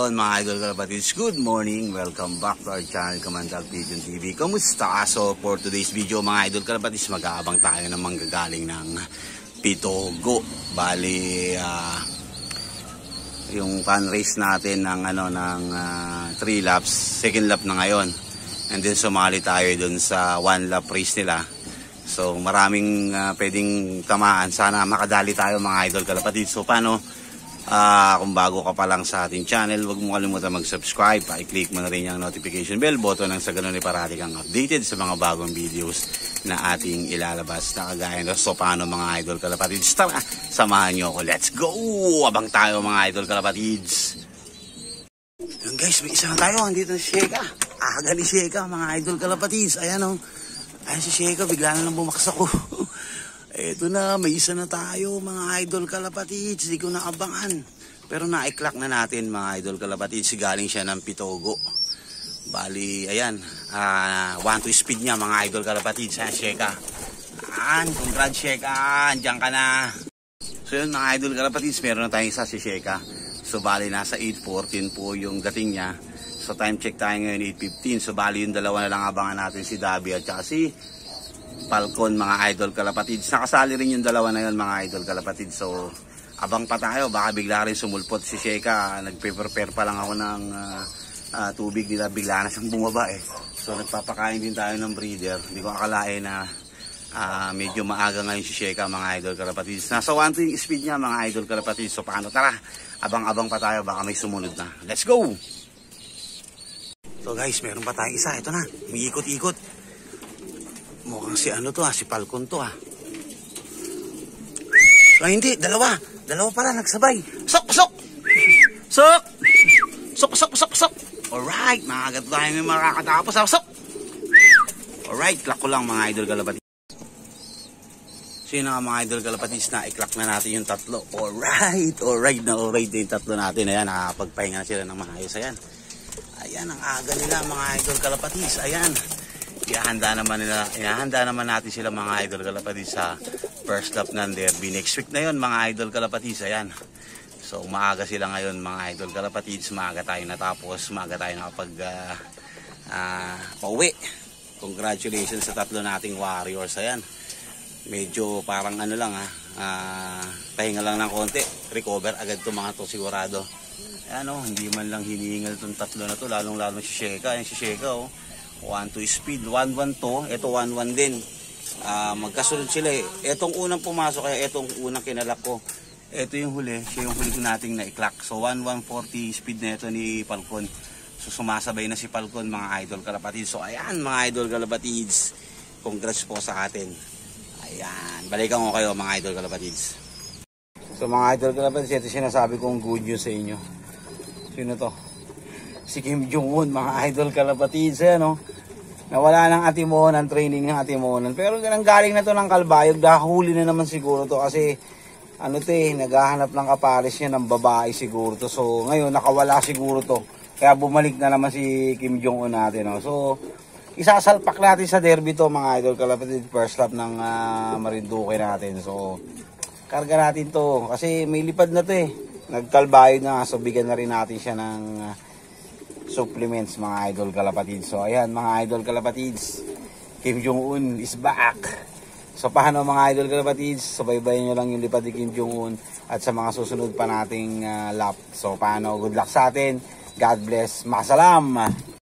yun mga idol kalapatids, good morning, welcome back to our channel Kamandag Pigeon TV. Kamusta? So for today's video mga idol kalapatids, mag-aabang tayo ng manggagaling ng Pitogo. Bali yung fan race natin ng 3 laps, second lap na ngayon, and then sumali tayo dun sa 1 lap race nila. So maraming pwedeng tamaan, sana makadali tayo mga idol kalapatids. So paano? Kung bago ka pa lang sa ating channel, huwag mo kalimutan mag-subscribe. I-click mo na rin yung notification bell button nang sa ganun ay parati kang updated sa mga bagong videos na ating ilalabas na kagaya na. So paano mga idol kalapatids? Tara, samahan nyo ako. Let's go! Abang tayo mga idol kalapatids. Yun guys, may isa na tayo. Andito na si Sheka. Aga ni Sheka mga idol kalapatids. Ayan o. Ayan si Sheka, bigla na lang bumaksak ko. Eto na, may isa na tayo mga idol kalapatids. Hindi ko naabangan. Pero na-clock na natin mga idol kalapatids. Galing siya ng Pitogo. Bali, ayan. 1-2 speed niya mga idol kalapatids. Ayan, Sheka. Congrats Sheka. Andiyan ka na. So yun mga idol kalapatids, meron na tayong isa si Sheka. So bali, nasa 8:14 po yung dating niya. So time check tayo ngayon 8:15. So bali, yung dalawa na lang abangan natin, si Dabi at saka si Falcon mga idol kalapatids. Nakasali rin yung dalawa na yun mga idol kalapatids. So abang pa tayo, baka bigla rin sumulpot si Sheka. Nagpe-prepare pa lang ako ng tubig nila, bigla na siyang bumaba eh. So nagpapakain din tayo ng breeder. Hindi ko akalain na medyo maaga ngayon si Sheka mga idol kalapatids. Nasa 1-2 yung speed niya mga idol kalapatids. So paano? Tara, abang-abang pa tayo, baka may sumunod na. Let's go! So guys, meron pa tayong isa. Ito na, may ikot-ikot. Mukhang si si Falcon to hindi, dalawa pala nagsabay. Sok! Alright, makagat tayo ng makakatapos. Sok! Alright, clock ko lang mga idol kalapatids. So yun nga mga idol kalapatids, na i-clock na natin yung tatlo. Alright na yung tatlo natin. Ayan, nakapagpahinga na sila ng maayos. Ayan ang aga nila mga idol kalapatids. Ayan, ihahanda naman natin sila mga idol kalapatids sa first lap ng derby. Next week na yon mga idol kalapatids. Ayan. So maaga sila ngayon mga idol kalapatids. Maaga tayo natapos. Maaga tayo nakapag pauwi. Congratulations sa tatlo nating warriors. Ayan. Medyo parang pahinga lang ng konti. Recover agad to mga to sigurado. Ayan hindi man lang hinihingal tong tatlo na to. Lalong si Sheka. Ayan si Sheka 1-2 speed, 1-1 to, ito 1-1 din. Magkasunod sila eh. Etong unang pumasok, kaya etong unang kinalak ko. Ito yung huli, siya yung huli ko nating na-clock. So 1-1-40 speed na ito ni Falcon. So sumasabay na si Falcon mga idol kalapatids. So ayan mga idol kalapatids, congrats po sa atin. Ayan, balikan ko kayo mga idol kalapatids. So mga idol kalapatids, ito sinasabi kong good news sa inyo. Sino to? Si Kim Jong-un mga idol kalapatids. Nawala ng atimonan, training ng atimonan. Pero galing na to ng Kalbayog. Dahuli na naman siguro to kasi naghahanap ng kapares niya ng babae siguro to. So ngayon nakawala siguro to. Kaya bumalik na naman si Kim Jong-un natin. So isasalpak natin sa derby to mga idol kalapatids. First lap ng Marinduque natin. So karga natin to kasi may lipad na to Nagkalbayog na, so bigyan na rin natin siya ng supplements mga idol kalapatids. So ayan mga idol kalapatids, Kim Jong-un is back. So paano mga idol kalapatids, subaybayan nyo lang yung lipad ni Kim Jong-un at sa mga susunod pa nating lap. So paano, good luck sa atin, God bless, masalam.